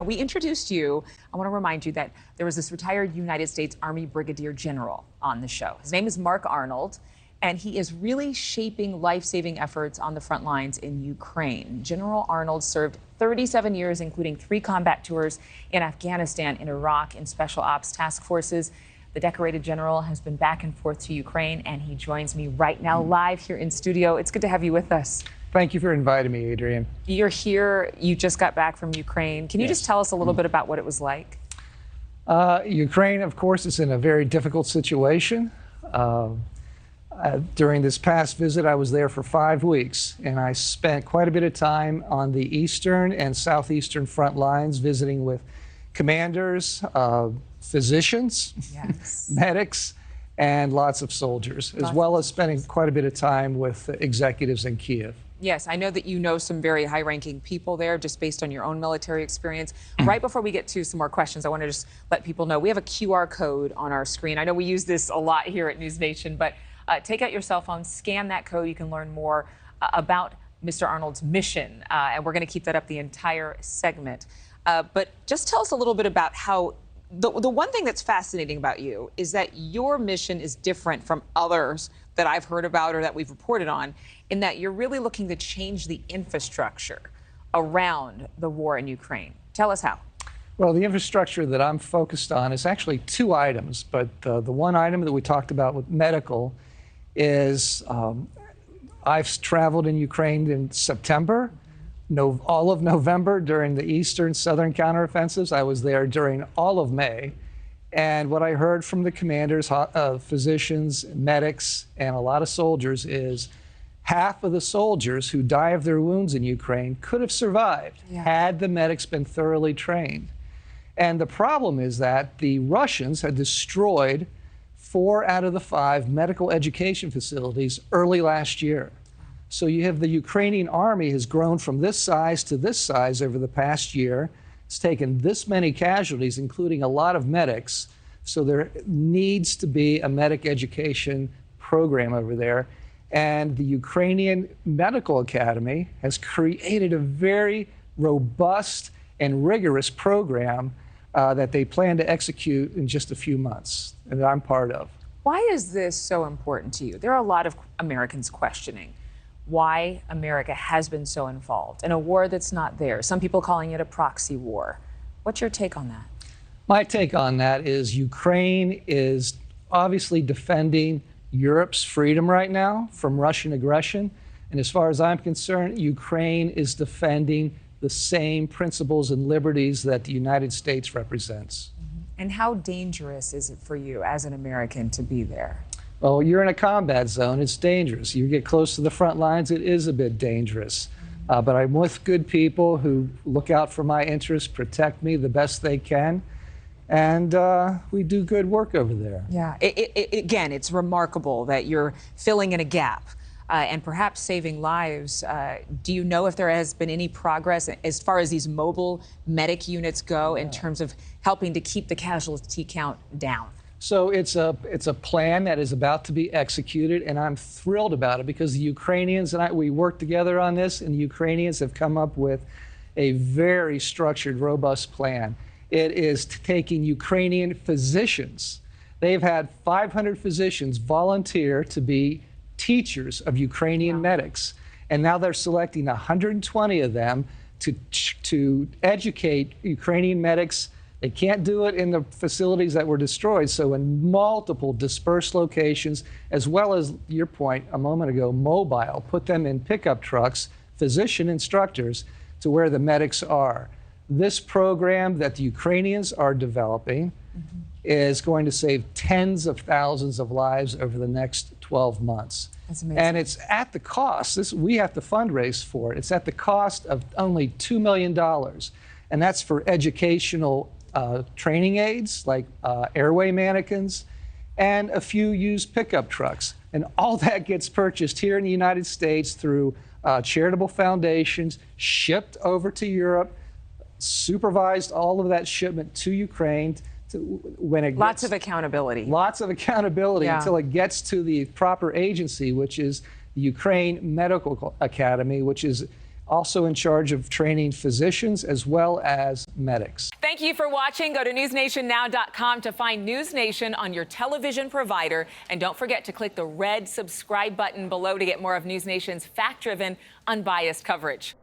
We introduced you. I want to remind you that there was this retired United States Army Brigadier General on the show. His name is Mark Arnold, and he is really shaping life-saving efforts on the front lines in Ukraine. General Arnold served 37 years, including 3 combat tours in Afghanistan, in Iraq, in special ops task forces. The decorated general has been back and forth to Ukraine, and he joins me right now live here in studio. It's good to have you with us. Thank you for inviting me, Adrienne. You're here. You just got back from Ukraine. Can you just tell us a little bit about what it was like? Ukraine, of course, is in a very difficult situation. During this past visit, I was there for 5 weeks, and I spent quite a bit of time on the eastern and southeastern front lines visiting with commanders, physicians, medics, and lots of soldiers, as well as spending quite a bit of time with executives in Kiev. Yes, I know that you know some very high-ranking people there, just based on your own military experience. Right before we get to some more questions, I want to just let people know we have a QR code on our screen. I know we use this a lot here at NewsNation, but take out your cell phone, scan that code. You can learn more about Mr. Arnold's mission, and we're going to keep that up the entire segment. But just tell us a little bit about how the one thing that's fascinating about you is that your mission is different from others that I've heard about or that we've reported on, in that you're really looking to change the infrastructure around the war in Ukraine. Tell us how. Well, the infrastructure that I'm focused on is actually 2 items, but the one item that we talked about with medical is I've traveled in Ukraine in September, all of November during the eastern southern counteroffensives. I was there during all of May. And what I heard from the commanders, physicians, medics, and a lot of soldiers is half of the soldiers who die of their wounds in Ukraine could have survived had the medics been thoroughly trained. And the problem is that the Russians had destroyed 4 out of the 5 medical education facilities early last year. So you have the Ukrainian army has grown from this size to this size over the past year. It's taken this many casualties, including a lot of medics. So there needs to be a medic education program over there. And the Ukrainian Medical Academy has created a very robust and rigorous program that they plan to execute in just a few months, and that I'm part of. Why is this so important to you? There are a lot of Americans questioning why America has been so involved in a war that's not there. Some people calling it a proxy war. What's your take on that? My take on that is Ukraine is obviously defending Europe's freedom right now from Russian aggression. And as far as I'm concerned, Ukraine is defending the same principles and liberties that the United States represents. And how dangerous is it for you as an American to be there? Well, you're in a combat zone. It's dangerous. You get close to the front lines, it is a bit dangerous. But I'm with good people who look out for my interests, protect me the best they can. And we do good work over there. Yeah. Again, it's remarkable that you're filling in a gap and perhaps saving lives. Do you know if there has been any progress as far as these mobile medic units go in terms of helping to keep the casualty count down? So it's a plan that is about to be executed, and I'm thrilled about it because the Ukrainians and we worked together on this, and the Ukrainians have come up with a very structured, robust plan. It is taking Ukrainian physicians. They've had 500 physicians volunteer to be teachers of Ukrainian medics, and now they're selecting 120 of them to educate Ukrainian medics. They can't do it in the facilities that were destroyed, so in multiple dispersed locations, as well as your point a moment ago, mobile, put them in pickup trucks, physician instructors, to where the medics are. This program that the Ukrainians are developing is going to save tens of thousands of lives over the next 12 months. That's amazing. And it's at the cost, we have to fundraise for it, it's at the cost of only $2 million. And that's for educational training aids like airway mannequins and a few used pickup trucks. And all that gets purchased here in the United States through charitable foundations, shipped over to Europe, supervised all of that shipment to Ukraine. When it lots of accountability. Lots of accountability until it gets to the proper agency, which is the Ukraine Medical Academy, which is also in charge of training physicians as well as medics. Thank you for watching. Go to newsnationnow.com to find News Nation on your television provider. And don't forget to click the red subscribe button below to get more of News Nation's fact-driven, unbiased coverage.